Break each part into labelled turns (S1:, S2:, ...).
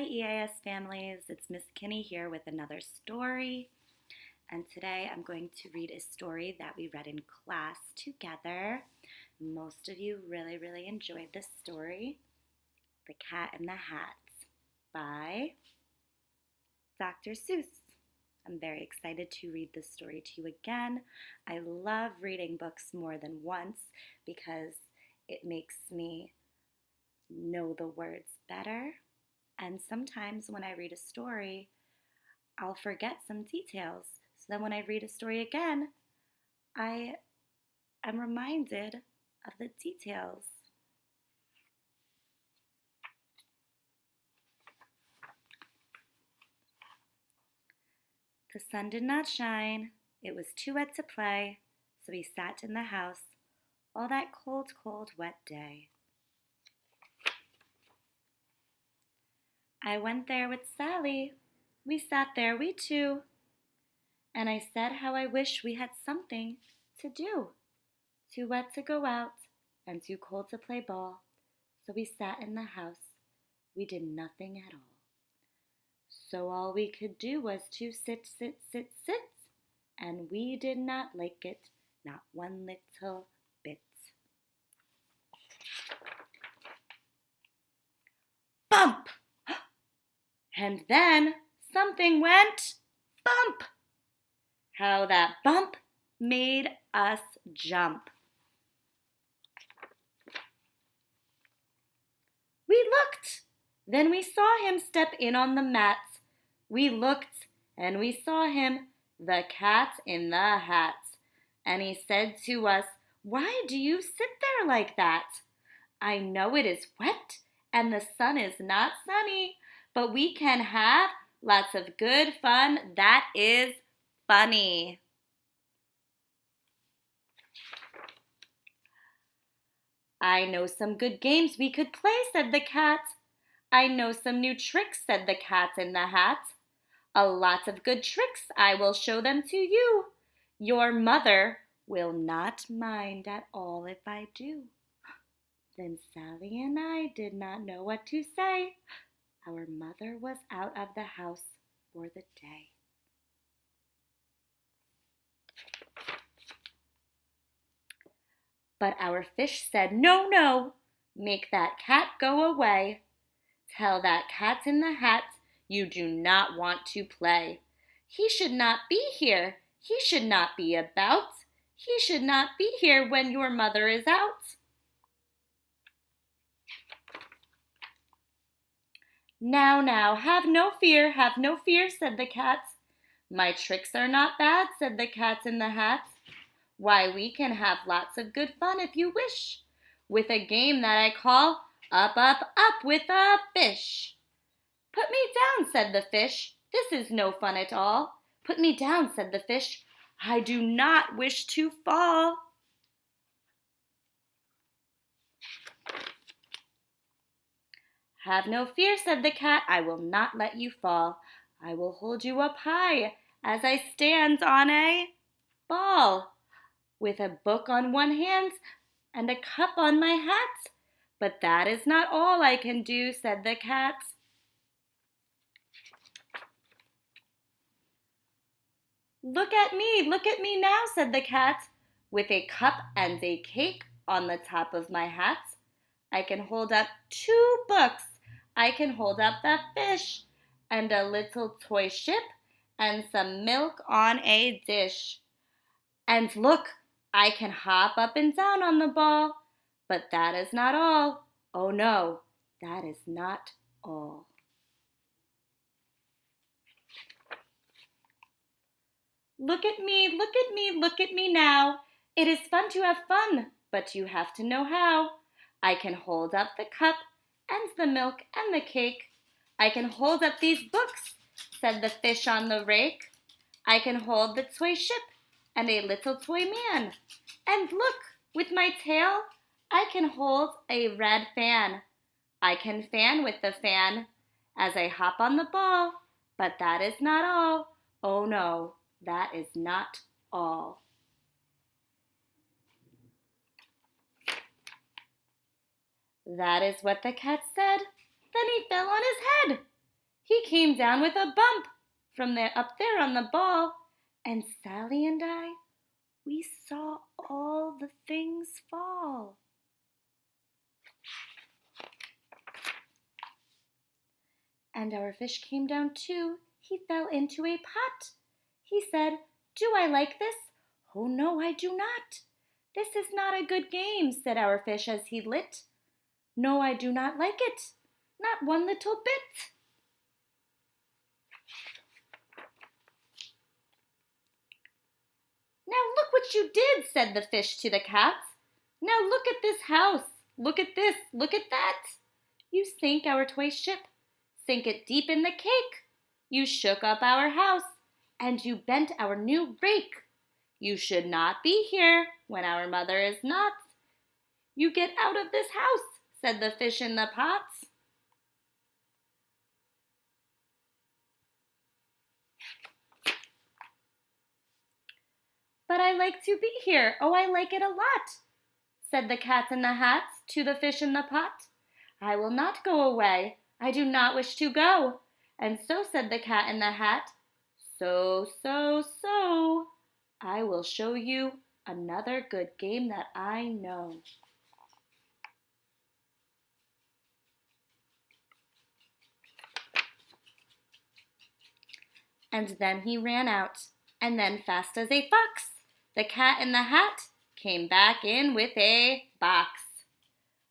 S1: EAS families, it's Miss Kinney here with another story. And today I'm going to read a story that we read in class together. Most of you really enjoyed this story, The Cat in the Hat by Dr. Seuss. I'm very excited to read this story to you again. I love reading books more than once because it makes me know the words better. And sometimes when I read a story, I'll forget some details. So then when I read a story again, I am reminded of the details. The sun did not shine. It was too wet to play, so he sat in the house all that cold, wet day. I went there with Sally. We sat there, we two. And I said how I wish we had something to do. Too wet to go out and too cold to play ball. So we sat in the house. We did nothing at all. So all we could do was to sit. And we did not like it, not one little bit. Bump! And then something went bump. How that bump made us jump. We looked. Then we saw him step in on the mat. We looked and we saw him, the cat in the hat. And he said to us, "Why do you sit there like that? I know it is wet and the sun is not sunny, but we can have lots of good fun that is funny." "I know some good games we could play," said the cat. "I know some new tricks," said the cat in the hat. "A lot of good tricks, I will show them to you. Your mother will not mind at all if I do." Then Sally and I did not know what to say. Our mother was out of the house for the day. But our fish said, "No, no, make that cat go away. Tell that cat in the hat you do not want to play. He should not be here. He should not be about. He should not be here when your mother is out." Now, have no fear, said the cat. "My tricks are not bad," said the cat in the hat. "Why, we can have lots of good fun if you wish, with a game that I call Up, Up with a Fish." "Put me down," said the fish. "This is no fun at all." "Put me down," said the fish. "I do not wish to fall." "Have no fear," said the cat. "I will not let you fall. I will hold you up high as I stand on a ball, with a book on one hand and a cup on my hat. But that is not all I can do," said the cat. Look at me now," said the cat, "with a cup and a cake on the top of my hat. I can hold up 2 books. I can hold up the fish and a little toy ship and some milk on a dish. And look, I can hop up and down on the ball. But that is not all. Oh no, that is not all." Look at me now. It is fun to have fun, but you have to know how. I can hold up the cup and the milk and the cake. I can hold up these books, said the fish on the rake. I can hold the toy ship and a little toy man. And look, with my tail, I can hold a red fan. I can fan with the fan as I hop on the ball. But that is not all. Oh no, that is not all. That is what the cat said. Then he fell on his head. He came down with a bump from there up there on the ball, and Sally and I, we saw all the things fall. And our fish came down too. He fell into a pot. He said, "Do I like this? Oh no, I do not. This is not a good game," said our fish as he lit. "No, I do not like it, not one little bit." "Now look what you did," said the fish to the cat. "Now look at this house. Look at this. Look at that. You sank our toy ship, sank it deep in the cake. You shook up our house, and you bent our new rake. You should not be here when our mother is not. You get out of this house," said the fish in the pot. "But I like to be here. Oh, I like it a lot," said the cat in the hat to the fish in the pot. "I will not go away. I do not wish to go." And so said the cat in the hat, "So, I will show you another good game that I know." And then he ran out, and then fast as a fox, the cat in the hat came back in with a box.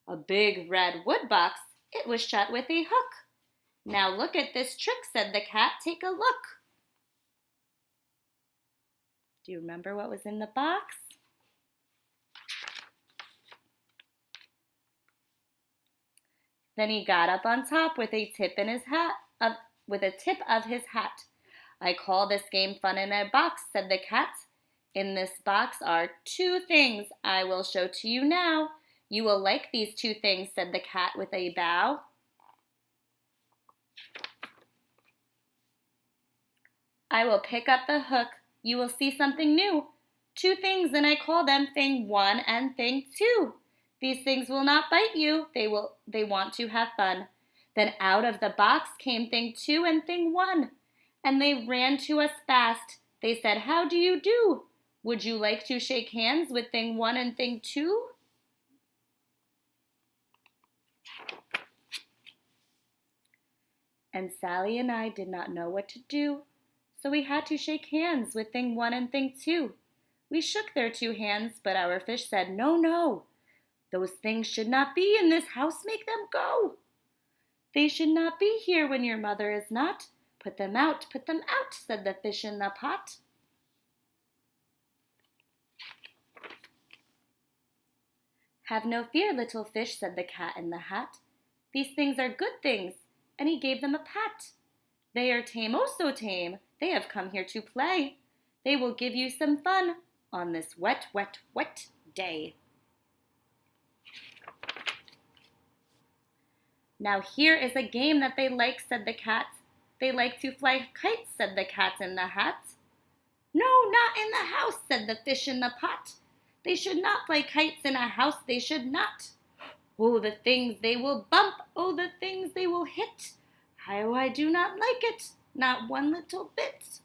S1: A big red wood box. It was shut with a hook. "Now look at this trick," said the cat. "Take a look." Do you remember what was in the box? Then he got up on top with a tip in his hat, with a tip of his hat. "I call this game fun in a box," said the cat. "In this box are 2 things I will show to you now. You will like these 2 things," said the cat with a bow. "I will pick up the hook. You will see something new. 2 things, and I call them thing 1 and thing 2. These things will not bite you. They want to have fun." Then out of the box came thing 2 and thing 1, and they ran to us fast. They said, "How do you do? Would you like to shake hands with thing 1 and thing 2? And Sally and I did not know what to do, so we had to shake hands with thing 1 and thing 2. We shook their 2 hands, but our fish said, "No, no. Those things should not be in this house. Make them go. They should not be here when your mother is not. Put them out, said the fish in the pot. "Have no fear, little fish," said the cat in the hat. "These things are good things," and he gave them a pat. "They are tame, oh so tame. They have come here to play. They will give you some fun on this wet, wet, wet day." "Now here is a game that they like," said the cat. "They like to fly kites," said the cat in the hat. "No, not in the house," said the fish in the pot. "They should not fly kites in a house, they should not. Oh, the things they will bump, oh, the things they will hit. How I do not like it, not one little bit."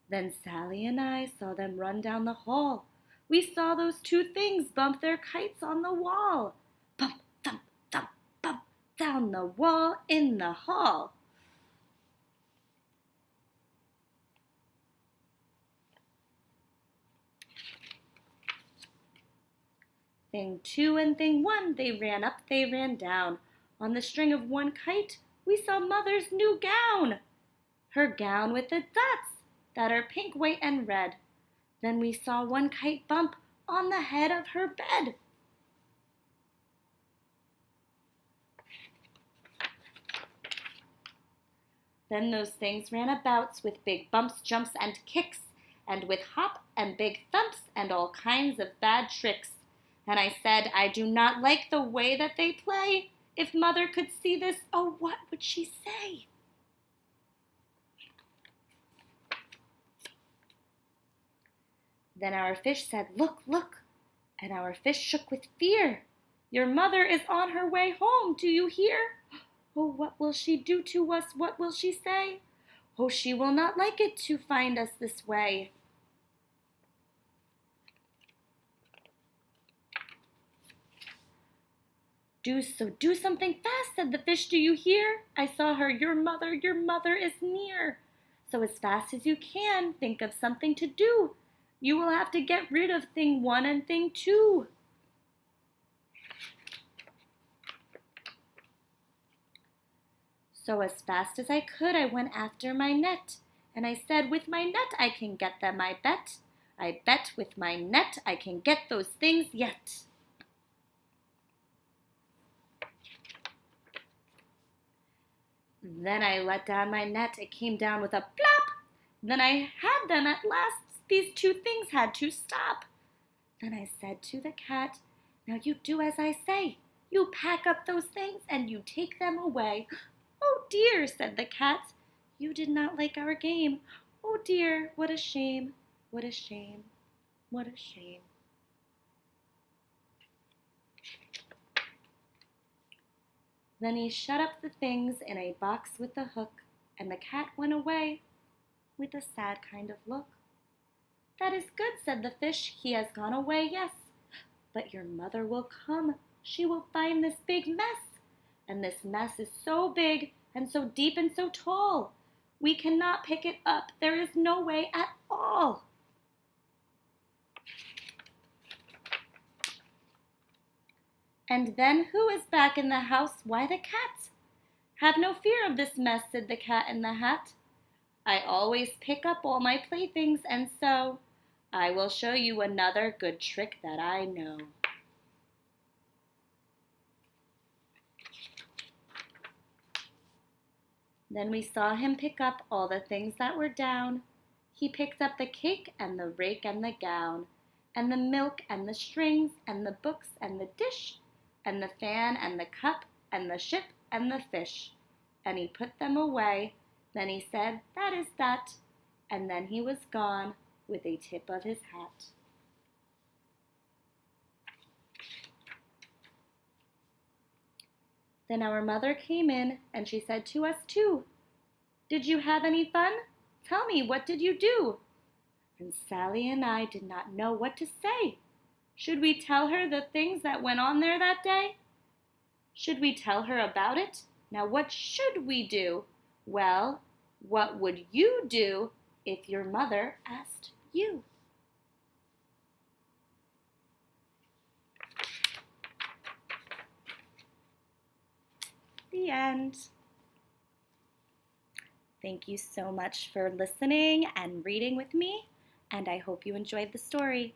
S1: Then Sally and I saw them run down the hall. We saw those 2 things bump their kites on the wall. Bump, thump, thump, bump, down the wall in the hall. Thing 2 and thing 1, they ran up, they ran down. On the string of one kite, we saw Mother's new gown. Her gown with the dots that are pink, white, and red. Then we saw one kite bump on the head of her bed. Then those things ran about with big bumps, jumps, and kicks, and with hop and big thumps and all kinds of bad tricks. And I said, "I do not like the way that they play. If Mother could see this, oh, what would she say?" Then our fish said, "Look, look," and our fish shook with fear. Your mother is on her way home, do you hear? Oh, what will she do to us? What will she say? Oh, she will not like it to find us this way. Do something fast, said the fish, do you hear? I saw her, your mother is near. So as fast as you can, think of something to do. You will have to get rid of thing 1 and thing 2. So as fast as I could, I went after my net, and I said, with my net I can get them, I bet. I bet with my net I can get those things yet. Then I let down my net, it came down with a plop. Then I had them at last, these 2 things had to stop. Then I said to the cat, now you do as I say. You pack up those things and you take them away. Oh dear, said the cat, you did not like our game. Oh dear, what a shame, what a shame, what a shame. Then he shut up the things in a box with a hook, and the cat went away with a sad kind of look. That is good, said the fish, he has gone away, yes. But your mother will come, she will find this big mess. And this mess is so big and so deep and so tall. We cannot pick it up, there is no way at all. And then who is back in the house? Why, the cat. Have no fear of this mess, said the Cat in the Hat. I always pick up all my playthings, and so I will show you another good trick that I know. Then we saw him pick up all the things that were down. He picked up the cake and the rake and the gown, and the milk and the strings and the books and the dish, and the fan and the cup and the ship and the fish. And he put them away. Then he said, that is that. And then he was gone with a tip of his hat. Then our mother came in, and she said to us too, did you have any fun? Tell me, what did you do? And Sally and I did not know what to say. Should we tell her the things that went on there that day? Should we tell her about it? Now what should we do? Well, what would you do if your mother asked you? The end. Thank you so much for listening and reading with me, and I hope you enjoyed the story.